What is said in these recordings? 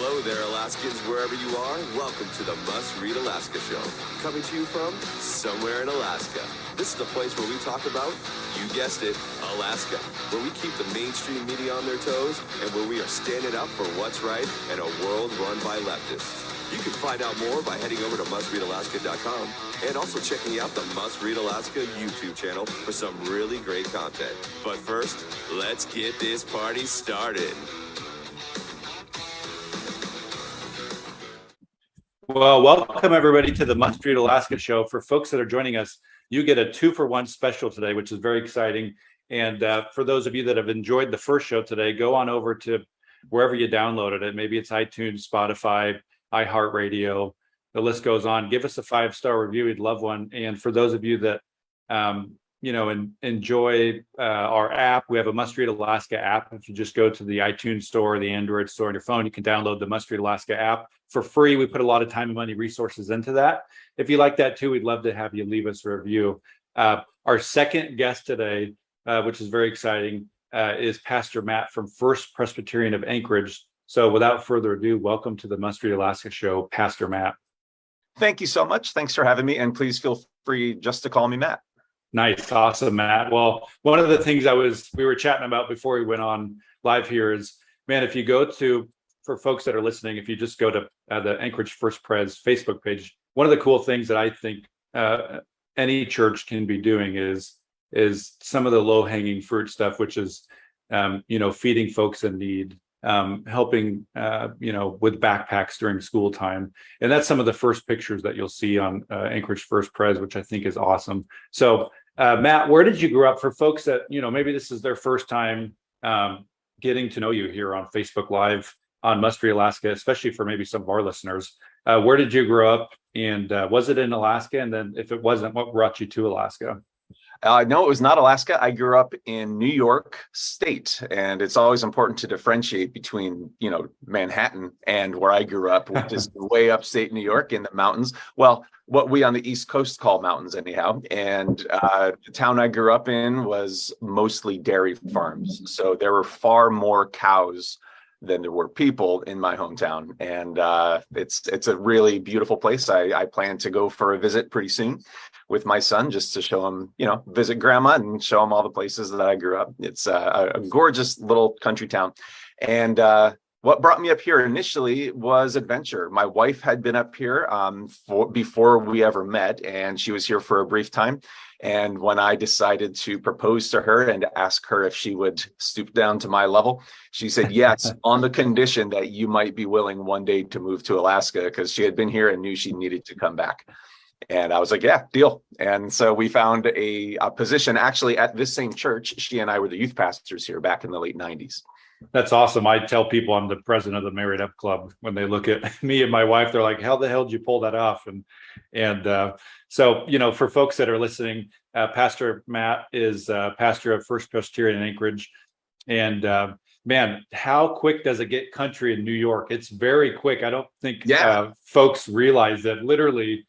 Hello there, Alaskans, wherever you are. Welcome to the Must Read Alaska Show. Coming to you from somewhere in Alaska. This is the place where we talk about, you guessed it, Alaska. Where we keep the mainstream media on their toes and where we are standing up for what's right in a world run by leftists. You can find out more by heading over to mustreadalaska.com and also checking out the Must Read Alaska YouTube channel for some really great content. But first, let's get this party started. Well, welcome everybody to the Must Read Alaska Show. For folks that are joining us, you get a 2-for-1 special today, which is very exciting. And for those of you that have enjoyed the first show today, go on over to wherever you downloaded it. Maybe it's iTunes, Spotify, iHeartRadio, the list goes on. Give us a 5-star review. We'd love one. And for those of you that, enjoy our app, we have a Must Read Alaska app. If you just go to the iTunes store or the Android store on your phone, you can download the Must Read Alaska app for free. We put a lot of time and money resources into that. If you like that too, we'd love to have you leave us a review. Our second guest today, which is very exciting, is Pastor Matt from First Presbyterian of Anchorage. So without further ado, welcome to the Must Read Alaska Show, Pastor Matt. Thank you so much. Thanks for having me. And please feel free just to call me Matt. Nice. Awesome, Matt. Well, one of the things we were chatting about before we went on live here is, man, if you go to, for folks that are listening, if you just go to the Anchorage First Pres Facebook page, one of the cool things that I think any church can be doing is some of the low-hanging fruit stuff, which is, feeding folks in need, helping, with backpacks during school time. And that's some of the first pictures that you'll see on Anchorage First Pres, which I think is awesome. So, Matt, where did you grow up? For folks that, maybe this is their first time getting to know you here on Facebook Live on Must Read Alaska, especially for maybe some of our listeners. Where did you grow up? And was it in Alaska? And then if it wasn't, what brought you to Alaska? No, it was not Alaska. I grew up in New York State, and it's always important to differentiate between, Manhattan and where I grew up, which is way upstate New York in the mountains. Well, what we on the East Coast call mountains anyhow. And the town I grew up in was mostly dairy farms. So there were far more cows than there were people in my hometown. And it's a really beautiful place. I plan to go for a visit pretty soon with my son, just to show him, visit grandma and show him all the places that I grew up. It's a gorgeous little country town. And what brought me up here initially was adventure. My wife had been up here before we ever met, and she was here for a brief time. And when I decided to propose to her and ask her if she would stoop down to my level, she said yes, on the condition that you might be willing one day to move to Alaska, because she had been here and knew she needed to come back. And I was like, yeah, deal. And so we found a position actually at this same church. She and I were the youth pastors here back in the late 90s. That's awesome. I tell people I'm the president of the Married Up Club. When they look at me and my wife, they're like, how the hell did you pull that off? So, for folks that are listening, Pastor Matt is pastor of First Presbyterian in Anchorage. And man, how quick does it get country in New York? It's very quick. I don't think folks realize that literally,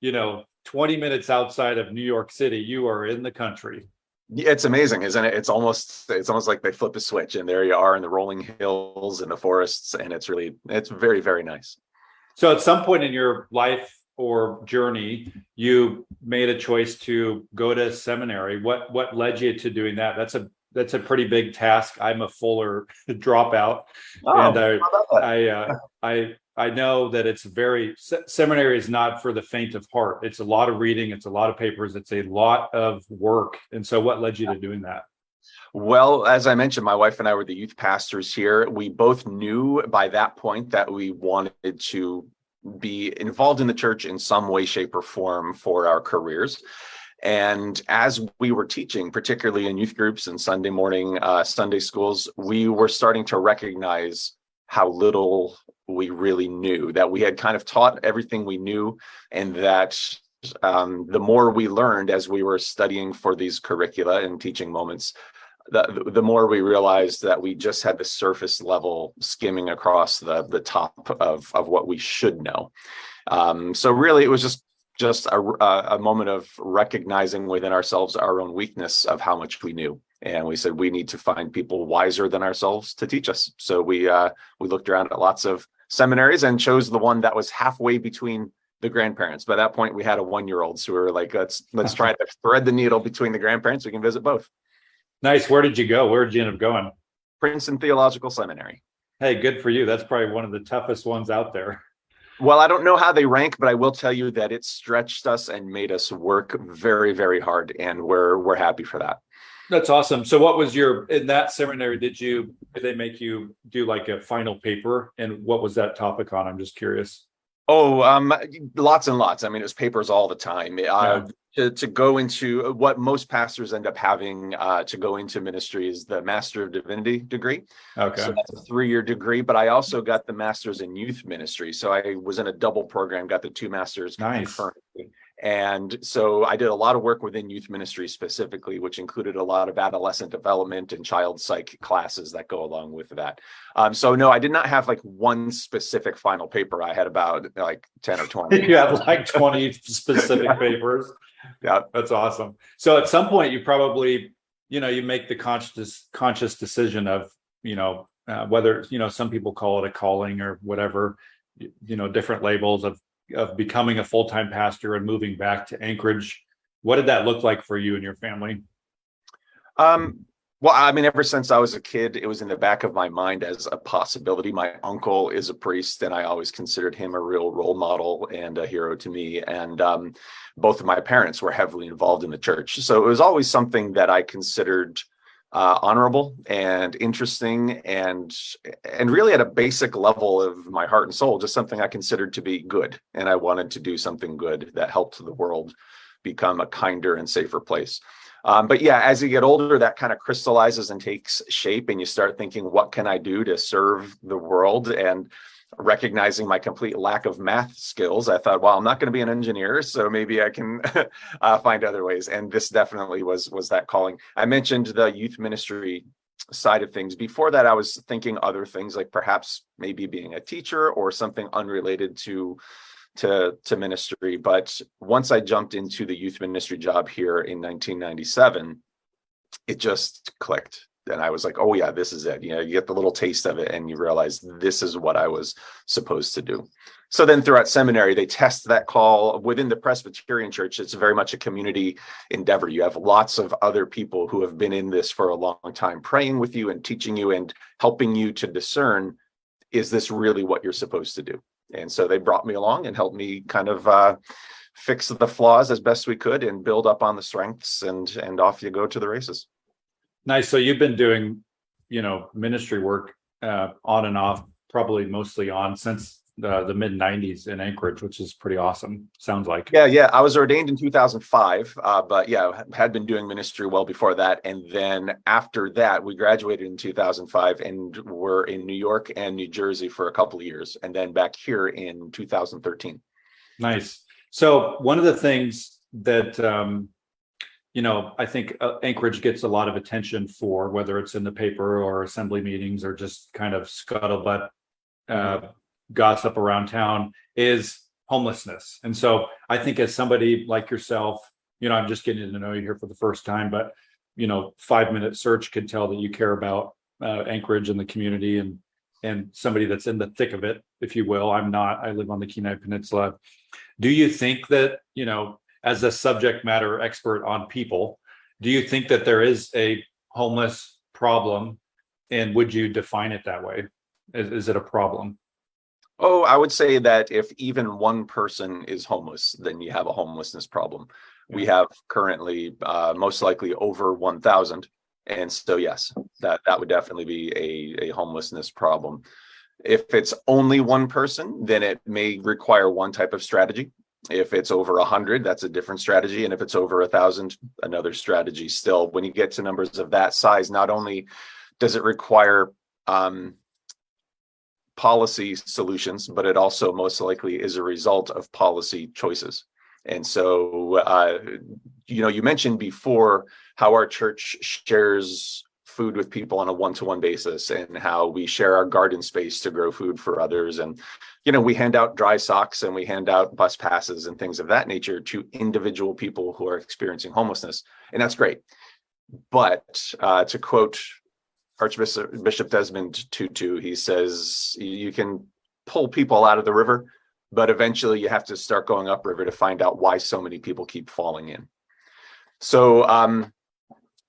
20 minutes outside of New York City, you are in the country. It's amazing, isn't it? It's almost like they flip a switch and there you are in the rolling hills and the forests. And it's very, very nice. So at some point in your life or journey, you made a choice to go to seminary. What led you to doing that? That's a pretty big task. I'm a Fuller dropout. And I know that seminary is not for the faint of heart. It's a lot of reading. It's a lot of papers. It's a lot of work. And so what led you to doing that? Well, as I mentioned, my wife and I were the youth pastors here. We both knew by that point that we wanted to be involved in the church in some way, shape, or form for our careers. And as we were teaching, particularly in youth groups and Sunday morning, Sunday schools, we were starting to recognize how little we really knew, that we had kind of taught everything we knew, and that the more we learned as we were studying for these curricula and teaching moments, the more we realized that we just had the surface level skimming across the top of what we should know. So really, it was just a moment of recognizing within ourselves our own weakness of how much we knew. And we said, we need to find people wiser than ourselves to teach us. So we looked around at lots of seminaries and chose the one that was halfway between the grandparents. By that point, we had a 1-year-old, so we were like, let's try to thread the needle between the grandparents. We can visit both. Nice. Where did you go? Where did you end up going? Princeton Theological Seminary. Hey, good for you. That's probably one of the toughest ones out there. Well, I don't know how they rank, but I will tell you that it stretched us and made us work very, very hard, and we're happy for that. That's awesome. So what was in that seminary, did they make you do like a final paper? And what was that topic on? I'm just curious. Oh, lots and lots. I mean, it was papers all the time. To go into what most pastors end up having to go into ministry is the Master of Divinity degree. Okay. So that's a 3-year degree, but I also got the Master's in Youth Ministry. So I was in a double program, got the 2 masters. Nice. Concurrently. And so I did a lot of work within youth ministry specifically, which included a lot of adolescent development and child psych classes that go along with that. So no, I did not have like one specific final paper. I had about like 10 or 20. You had like 20 specific papers. Yeah, that's awesome. So at some point you probably, you make the conscious decision of, whether, some people call it a calling or whatever, different labels of becoming a full-time pastor and moving back to Anchorage. What did that look like for you and your family? Well, I mean, ever since I was a kid, it was in the back of my mind as a possibility. My uncle is a priest, and I always considered him a real role model and a hero to me. And both of my parents were heavily involved in the church. So it was always something that I considered honorable and interesting, and really at a basic level of my heart and soul, just something I considered to be good. And I wanted to do something good that helped the world become a kinder and safer place. But yeah, as you get older, that kind of crystallizes and takes shape, and you start thinking, what can I do to serve the world? And recognizing my complete lack of math skills, I thought, well, I'm not going to be an engineer, so maybe I can find other ways. And this definitely was that calling. I mentioned the youth ministry side of things. Before that, I was thinking other things, like perhaps maybe being a teacher or something unrelated to ministry. But once I jumped into the youth ministry job here in 1997, it just clicked. And I was like, oh yeah, this is it. You get the little taste of it and you realize this is what I was supposed to do. So then throughout seminary, they test that call within the Presbyterian church. It's very much a community endeavor. You have lots of other people who have been in this for a long time, praying with you and teaching you and helping you to discern, is this really what you're supposed to do? And so they brought me along and helped me kind of fix the flaws as best we could and build up on the strengths, and off you go to the races. Nice. So you've been doing, ministry work on and off, probably mostly on since the mid 90s in Anchorage, which is pretty awesome. Sounds like. Yeah. I was ordained in 2005, but yeah, had been doing ministry well before that. And then after that, we graduated in 2005 and were in New York and New Jersey for a couple of years, and then back here in 2013. Nice. So one of the things that, I think Anchorage gets a lot of attention for, whether it's in the paper or assembly meetings or just kind of scuttlebutt gossip around town, is homelessness. And so I think as somebody like yourself, I'm just getting to know you here for the first time, but 5-minute search could tell that you care about Anchorage and the community, and somebody that's in the thick of it, if you will. I'm not. I live on the Kenai Peninsula. Do you think that, as a subject matter expert on people, do you think that there is a homeless problem, and would you define it that way? Is it a problem? Oh, I would say that if even one person is homeless, then you have a homelessness problem. We have currently most likely over 1,000. And so, yes, that would definitely be a homelessness problem. If it's only one person, then it may require one type of strategy. If it's over 100, that's a different strategy. And if it's over 1,000, another strategy. Still, when you get to numbers of that size, not only does it require policy solutions, but it also most likely is a result of policy choices. And so, you mentioned before how our church shares food with people on a one-to-one basis, and how we share our garden space to grow food for others. And, we hand out dry socks and we hand out bus passes and things of that nature to individual people who are experiencing homelessness. And that's great. But to quote Archbishop Desmond Tutu, he says, you can pull people out of the river, but eventually you have to start going upriver to find out why so many people keep falling in. So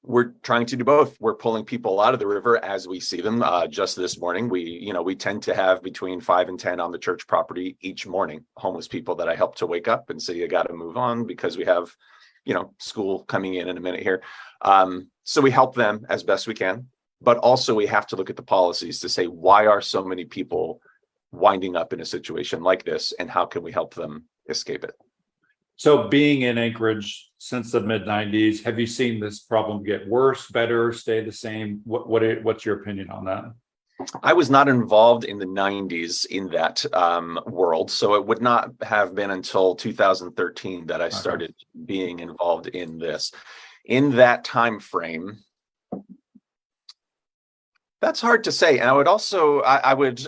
we're trying to do both. We're pulling people out of the river as we see them. Just this morning, we tend to have between 5 and 10 on the church property each morning, homeless people that I help to wake up and say, you got to move on because we have, school coming in a minute here. So we help them as best we can, but also we have to look at the policies to say, why are so many people winding up in a situation like this, and how can we help them escape it? So being in Anchorage since the mid-90s, have you seen this problem get worse, better, stay the same? What's your opinion on that? I was not involved in the 90s in that world, so it would not have been until 2013 that I started being involved in this. In that time frame, that's hard to say. And I would also, I would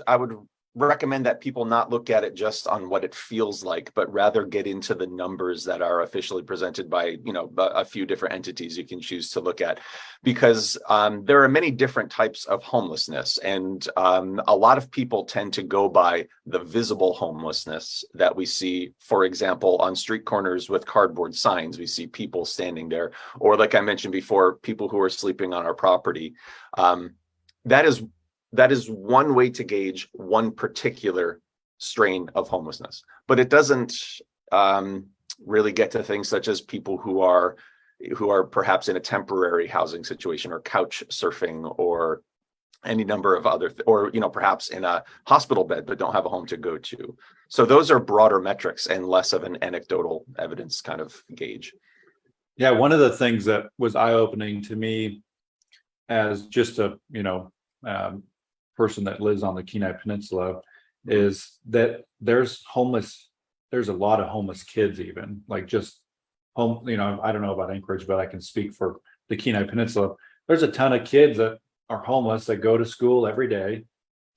recommend that people not look at it just on what it feels like, but rather get into the numbers that are officially presented by, a few different entities you can choose to look at, because there are many different types of homelessness. And a lot of people tend to go by the visible homelessness that we see, for example, on street corners with cardboard signs. We see people standing there, or like I mentioned before, people who are sleeping on our property. That is one way to gauge one particular strain of homelessness, but it doesn't really get to things such as people who are perhaps in a temporary housing situation, or couch surfing, or any number of other, or perhaps in a hospital bed but don't have a home to go to. So those are broader metrics and less of an anecdotal evidence kind of gauge. Yeah, one of the things that was eye-opening to me as just a person that lives on the Kenai Peninsula is that there's a lot of homeless kids, even like just home, I don't know about Anchorage, but I can speak for the Kenai Peninsula. There's a ton of kids that are homeless that go to school every day,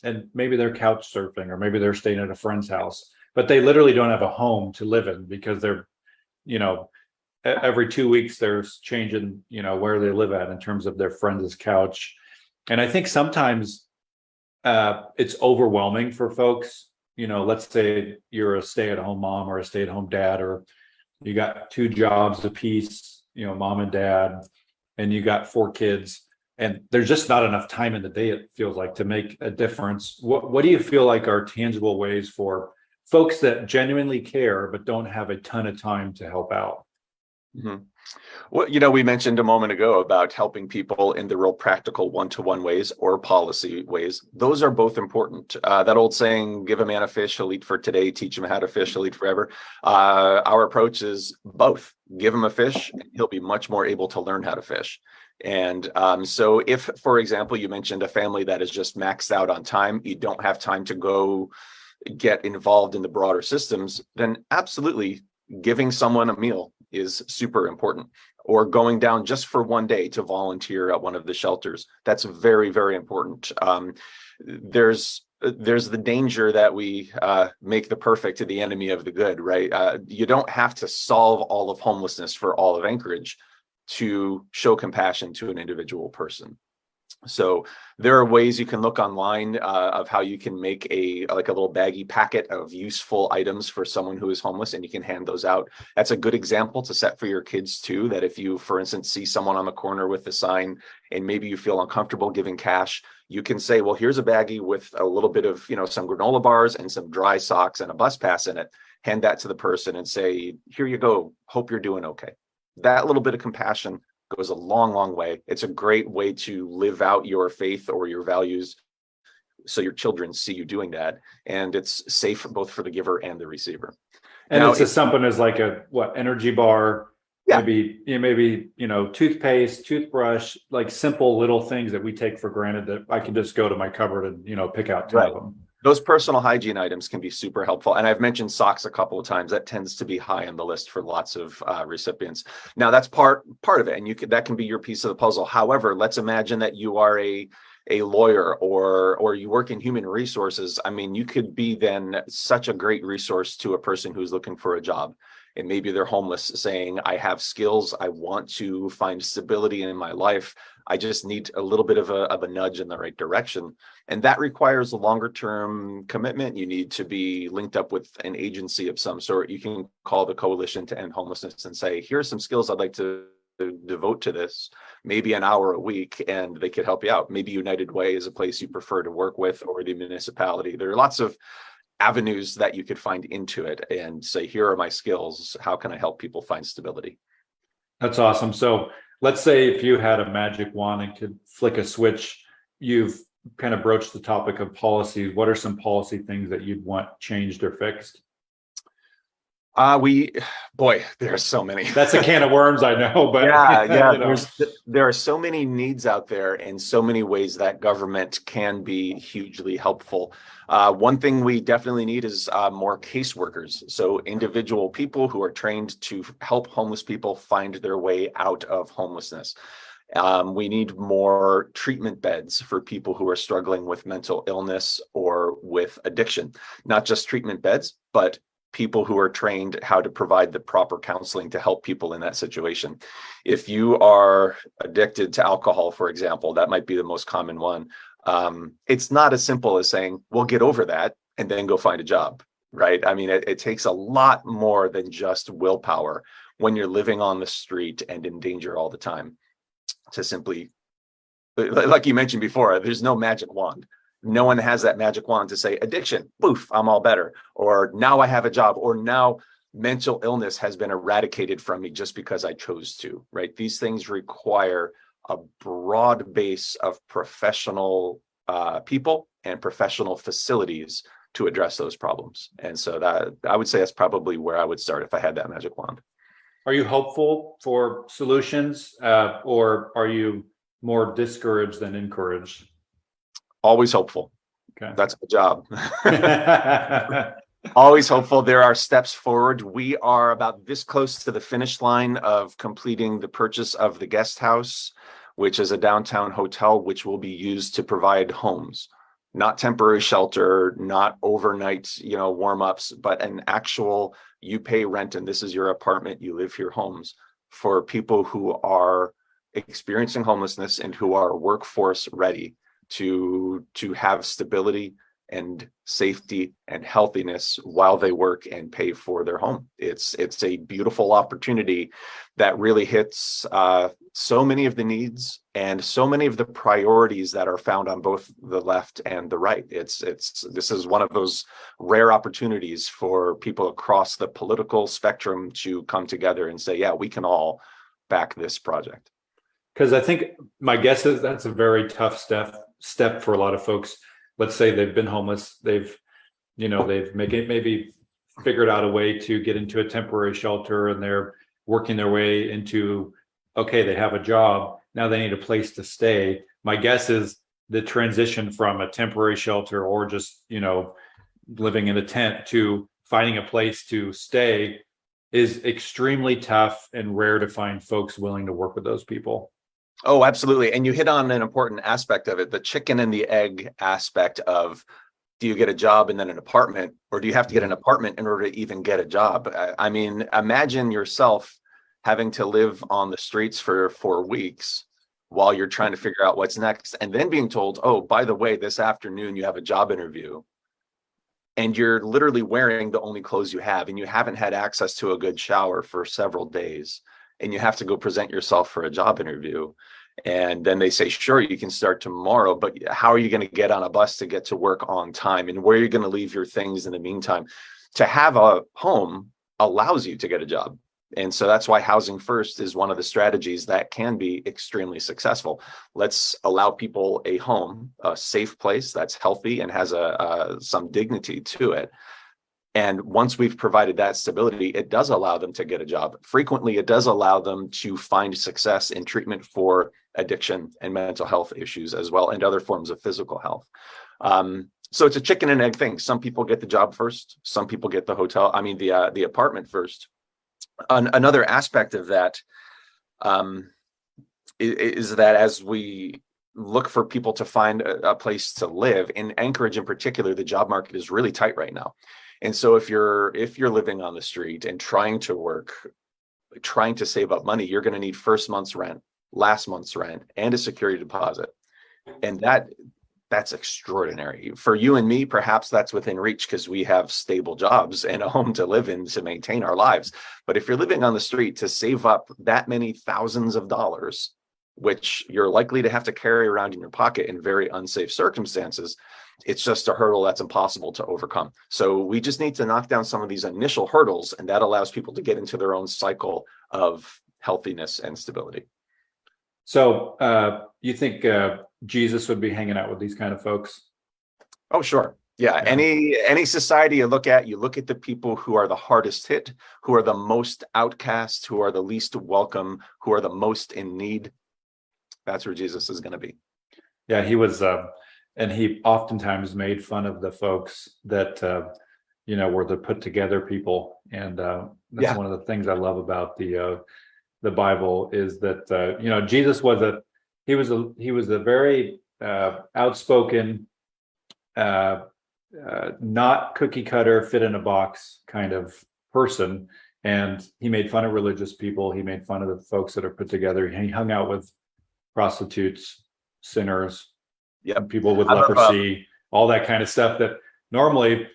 and maybe they're couch surfing, or maybe they're staying at a friend's house, but they literally don't have a home to live in because they're, every 2 weeks there's changing, where they live at in terms of their friend's couch. And I think sometimes it's overwhelming for folks. Let's say you're a stay-at-home mom or a stay-at-home dad, or you got 2 jobs apiece, mom and dad, and you got 4 kids, and there's just not enough time in the day, it feels like, to make a difference. What do you feel like are tangible ways for folks that genuinely care but don't have a ton of time to help out? Mm-hmm. Well, we mentioned a moment ago about helping people in the real practical one-to-one ways or policy ways. Those are both important. That old saying, give a man a fish, he'll eat for today, teach him how to fish, he'll eat forever. Our approach is both. Give him a fish, and he'll be much more able to learn how to fish. And so if, for example, you mentioned a family that is just maxed out on time, you don't have time to go get involved in the broader systems, then absolutely giving someone a meal is super important, or going down just for one day to volunteer at one of the shelters. That's very, very important. There's the danger that we make the perfect the enemy of the good, right? You don't have to solve all of homelessness for all of Anchorage to show compassion to an individual person. So there are ways you can look online of how you can make a little baggy packet of useful items for someone who is homeless, and you can hand those out. That's a good example to set for your kids too, that if you, for instance, see someone on the corner with a sign and maybe you feel uncomfortable giving cash, you can say, well, here's a baggie with a little bit of, some granola bars and some dry socks and a bus pass in it. Hand that to the person and say, here you go. Hope you're doing okay. That little bit of compassion goes a long, long way. It's a great way to live out your faith or your values so your children see you doing that. And it's safe both for the giver and the receiver. And now, it's as simple as like a energy bar, yeah. maybe toothpaste, toothbrush, like simple little things that we take for granted that I can just go to my cupboard and pick out 10 of them. Those personal hygiene items can be super helpful. And I've mentioned socks a couple of times. That tends to be high on the list for lots of recipients. Now, that's part of it. And that can be your piece of the puzzle. However, let's imagine that you are a lawyer or you work in human resources. I mean, you could be then such a great resource to a person who's looking for a job. and maybe they're homeless saying, I have skills, I want to find stability in my life, I just need a little bit of a nudge in the right direction. And that requires a longer term commitment. You need to be linked up with an agency of some sort. You can call the Coalition to End Homelessness and say, here's some skills I'd like to devote to this, maybe an hour a week, and they could help you out. Maybe United Way is a place you prefer to work with, or the municipality. There are lots of avenues that you could find into it and say, here are my skills. How can I help people find stability? That's awesome. So let's say if you had a magic wand and could flick a switch, you've kind of broached the topic of policies. What are some policy things that you'd want changed or fixed? There are so many. That's a can of worms, I know, but yeah, you know. There are so many needs out there and so many ways that government can be hugely helpful. One thing we definitely need is more caseworkers. So individual people who are trained to help homeless people find their way out of homelessness. We need more treatment beds for people who are struggling with mental illness or with addiction. Not just treatment beds, but people who are trained how to provide the proper counseling to help people in that situation. If you are addicted to alcohol, for example, that might be the most common one. It's not as simple as saying, we'll get over that and then go find a job, right? I mean, it takes a lot more than just willpower when you're living on the street and in danger all the time to simply, like you mentioned before, there's no magic wand. No one has that magic wand to say addiction, poof, I'm all better. Or now I have a job, or now mental illness has been eradicated from me just because I chose to, right? These things require a broad base of professional people and professional facilities to address those problems. And so that, I would say, that's probably where I would start if I had that magic wand. Are you hopeful for solutions, or are you more discouraged than encouraged? Always hopeful. Okay. That's my job. Always hopeful. There are steps forward. We are about this close to the finish line of completing the purchase of the guest house, which is a downtown hotel, which will be used to provide homes, not temporary shelter, not overnight, warm-ups, but an actual, you pay rent and this is your apartment, you live here homes for people who are experiencing homelessness and who are workforce ready to have stability and safety and healthiness while they work and pay for their home. It's a beautiful opportunity that really hits so many of the needs and so many of the priorities that are found on both the left and the right. This is one of those rare opportunities for people across the political spectrum to come together and say, yeah, we can all back this project. Because I think my guess is that's a very tough step for a lot of folks. Let's say they've been homeless, they've maybe figured out a way to get into a temporary shelter, and they're working their way into, okay, they have a job, now they need a place to stay. My guess is the transition from a temporary shelter or just living in a tent to finding a place to stay is extremely tough, and rare to find folks willing to work with those people. Oh, absolutely. And you hit on an important aspect of it, the chicken and the egg aspect of, do you get a job and then an apartment, or do you have to get an apartment in order to even get a job? I mean, imagine yourself having to live on the streets for 4 weeks while you're trying to figure out what's next, and then being told, oh, by the way, this afternoon you have a job interview, and you're literally wearing the only clothes you have, and you haven't had access to a good shower for several days, and you have to go present yourself for a job interview. And then they say, sure, you can start tomorrow, but how are you going to get on a bus to get to work on time? And where are you going to leave your things in the meantime? To have a home allows you to get a job. And so that's why Housing First is one of the strategies that can be extremely successful. Let's allow people a home, a safe place that's healthy and has some dignity to it. And once we've provided that stability, it does allow them to get a job. Frequently, it does allow them to find success in treatment for addiction and mental health issues as well, and other forms of physical health. So it's a chicken and egg thing. Some people get the job first. Some people get the apartment first. Another aspect of that is that as we look for people to find a place to live, in Anchorage in particular, the job market is really tight right now. And so if you're living on the street and trying to work, trying to save up money, you're going to need first month's rent, last month's rent, and a security deposit. And that's extraordinary. For you and me, perhaps that's within reach because we have stable jobs and a home to live in to maintain our lives. But if you're living on the street, to save up that many thousands of dollars, which you're likely to have to carry around in your pocket in very unsafe circumstances, it's just a hurdle that's impossible to overcome. So we just need to knock down some of these initial hurdles, and that allows people to get into their own cycle of healthiness and stability. So you think Jesus would be hanging out with these kind of folks? Oh, sure. Yeah. Any society you look at the people who are the hardest hit, who are the most outcast, who are the least welcome, who are the most in need. That's where Jesus is going to be. Yeah, he was, and he oftentimes made fun of the folks that, were the put together people. And that's one of the things I love about the Bible is that, Jesus was a very outspoken, not cookie cutter, fit in a box kind of person. And he made fun of religious people. He made fun of the folks that are put together. He hung out with prostitutes, sinners, people with leprosy, all that kind of stuff that normally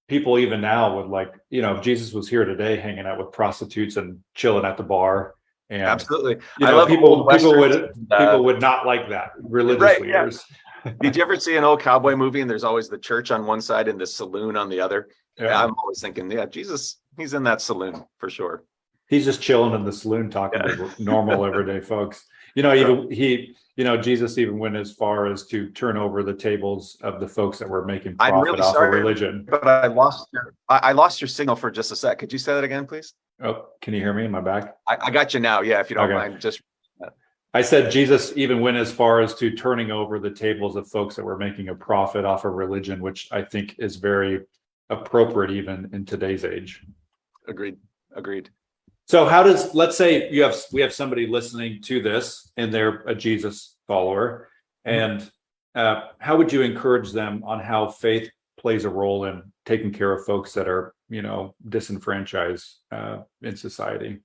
people even now would like, if Jesus was here today hanging out with prostitutes and chilling at the bar. And absolutely. People would not like that, religious leaders. Yeah. Did you ever see an old cowboy movie and there's always the church on one side and the saloon on the other? Yeah. I'm always thinking, Jesus, he's in that saloon for sure. He's just chilling in the saloon talking to normal everyday folks. Jesus even went as far as to turn over the tables of the folks that were making profit off of religion. But I lost your signal for just a sec. Could you say that again, please? Oh, can you hear me? Am I back? I got you now. Yeah, if you don't mind, just. I said Jesus even went as far as to turning over the tables of folks that were making a profit off of religion, which I think is very appropriate even in today's age. Agreed. So let's say we have somebody listening to this and they're a Jesus follower, and how would you encourage them on how faith plays a role in taking care of folks that are, disenfranchised in society?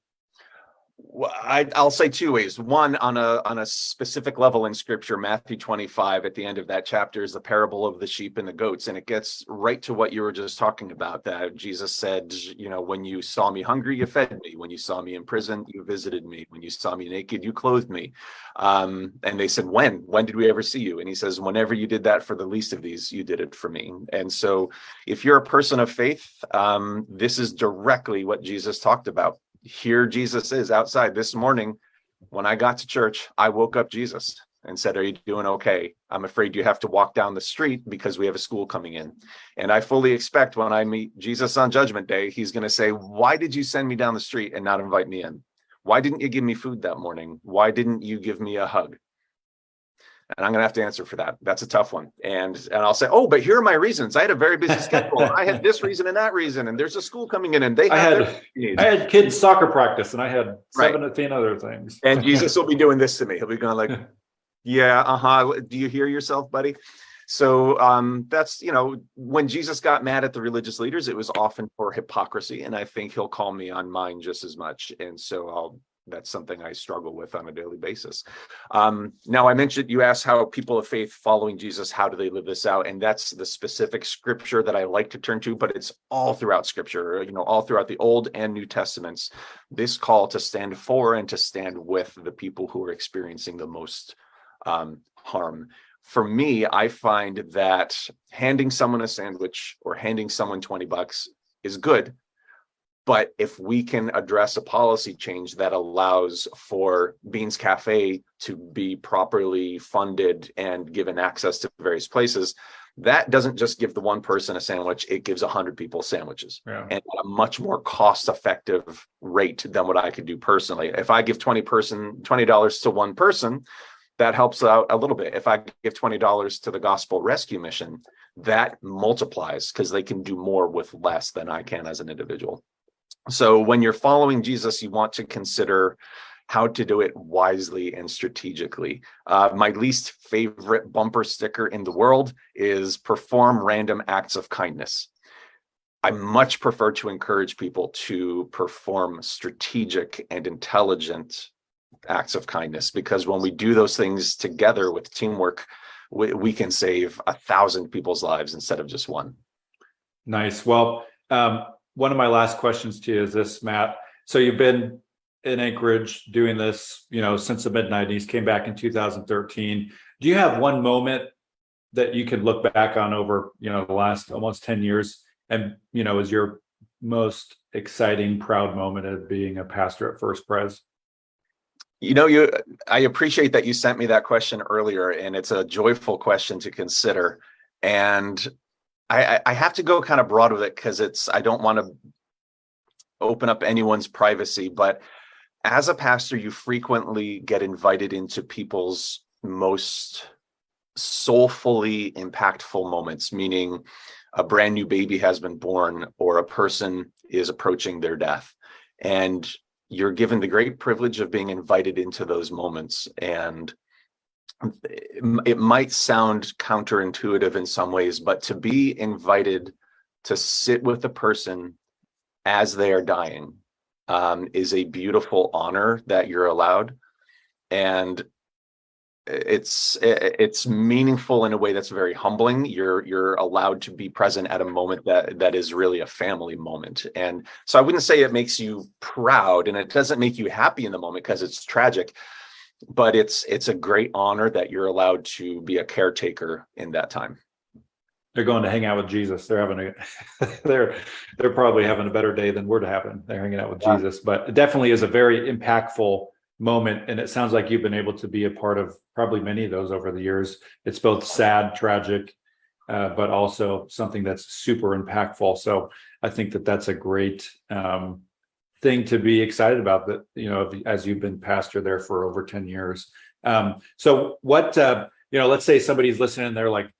Well, I'll say two ways. One, on a specific level in Scripture, Matthew 25, at the end of that chapter, is the parable of the sheep and the goats, and it gets right to what you were just talking about. That Jesus said, when you saw me hungry, you fed me. When you saw me in prison, you visited me. When you saw me naked, you clothed me. And they said, when did we ever see you? And he says, whenever you did that for the least of these, you did it for me. And so, if you're a person of faith, this is directly what Jesus talked about. Here Jesus is outside. This morning when I got to church, I woke up Jesus and said, are you doing okay? I'm afraid you have to walk down the street because we have a school coming in. And I fully expect when I meet Jesus on Judgment Day, he's going to say, why did you send me down the street and not invite me in? Why didn't you give me food that morning? Why didn't you give me a hug? And I'm going to have to answer for that. That's a tough one. And I'll say, but here are my reasons. I had a very busy schedule. I had this reason and that reason. And there's a school coming in and I had kids soccer practice and I had 17 other things. And Jesus will be doing this to me. He'll be going like, do you hear yourself, buddy? So that's, when Jesus got mad at the religious leaders, it was often for hypocrisy. And I think he'll call me on mine just as much. And so that's something I struggle with on a daily basis. Now, you asked how people of faith following Jesus, how do they live this out? And that's the specific scripture that I like to turn to, but it's all throughout scripture, all throughout the Old and New Testaments, this call to stand for and to stand with the people who are experiencing the most harm. For me, I find that handing someone a sandwich or handing someone $20 is good. But if we can address a policy change that allows for Beans Cafe to be properly funded and given access to various places, that doesn't just give the one person a sandwich, it gives 100 people sandwiches, and at a much more cost-effective rate than what I could do personally. If I give $20 to one person, that helps out a little bit. If I give $20 to the Gospel Rescue Mission, that multiplies because they can do more with less than I can as an individual. So when you're following Jesus, you want to consider how to do it wisely and strategically. My least favorite bumper sticker in the world is perform random acts of kindness. I much prefer to encourage people to perform strategic and intelligent acts of kindness, because when we do those things together with teamwork, we can save 1,000 people's lives instead of just one. Nice. Well, one of my last questions to you is this, Matt. So you've been in Anchorage doing this, since the mid-90s, came back in 2013. Do you have one moment that you can look back on over, the last almost 10 years and, is your most exciting, proud moment of being a pastor at First Pres? I appreciate that you sent me that question earlier, and it's a joyful question to consider. And I have to go kind of broad with it because I don't want to open up anyone's privacy, but as a pastor, you frequently get invited into people's most soulfully impactful moments, meaning a brand new baby has been born or a person is approaching their death. And you're given the great privilege of being invited into those moments. And it might sound counterintuitive in some ways, but to be invited to sit with a person as they are dying is a beautiful honor that you're allowed. And it's meaningful in a way that's very humbling. You're allowed to be present at a moment that is really a family moment. And so I wouldn't say it makes you proud, and it doesn't make you happy in the moment because it's tragic, but it's a great honor that you're allowed to be a caretaker in that time. They're going to hang out with Jesus. They're probably having a better day than we're having. They're hanging out with Jesus, but it definitely is a very impactful moment. And it sounds like you've been able to be a part of probably many of those over the years. It's both sad, tragic, but also something that's super impactful. So I think that that's a great thing to be excited about, that, as you've been pastor there for over 10 years. So what, let's say somebody's listening and they're like,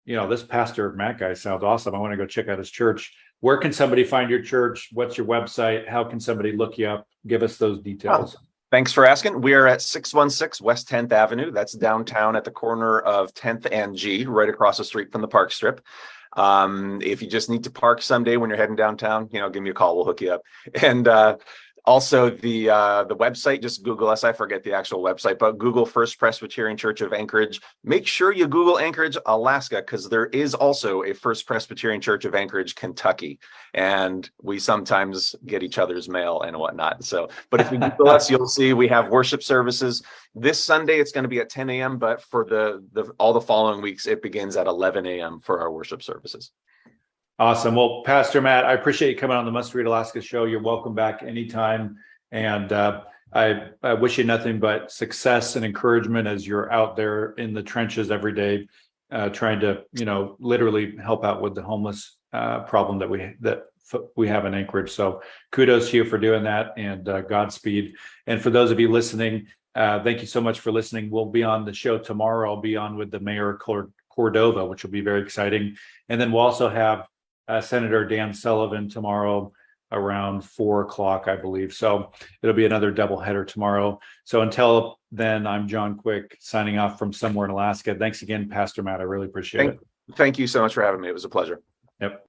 this Pastor Matt guy sounds awesome. I want to go check out his church. Where can somebody find your church? What's your website? How can somebody look you up? Give us those details. Thanks for asking. We are at 616 West 10th Avenue. That's downtown at the corner of 10th and G, right across the street from the park strip. If you just need to park someday when you're heading downtown, give me a call. We'll hook you up. And also the website, just Google us. I forget the actual website, but Google First Presbyterian Church of Anchorage. Make sure you Google Anchorage, Alaska, because there is also a First Presbyterian Church of Anchorage, Kentucky. And we sometimes get each other's mail and whatnot. So, but if you Google us, you'll see we have worship services. This Sunday, it's going to be at 10 a.m., but for all the following weeks, it begins at 11 a.m. for our worship services. Awesome. Well, Pastor Matt, I appreciate you coming on the Must Read Alaska show. You're welcome back anytime. And I wish you nothing but success and encouragement as you're out there in the trenches every day, trying to, literally help out with the homeless problem that we have in Anchorage. So kudos to you for doing that, and Godspeed. And for those of you listening, thank you so much for listening. We'll be on the show tomorrow. I'll be on with the Mayor Cordova, which will be very exciting. And then we'll also have Senator Dan Sullivan tomorrow around 4:00, I believe. So it'll be another doubleheader tomorrow. So until then, I'm John Quick signing off from somewhere in Alaska. Thanks again, Pastor Matt. I really appreciate it. Thank you so much for having me. It was a pleasure. Yep.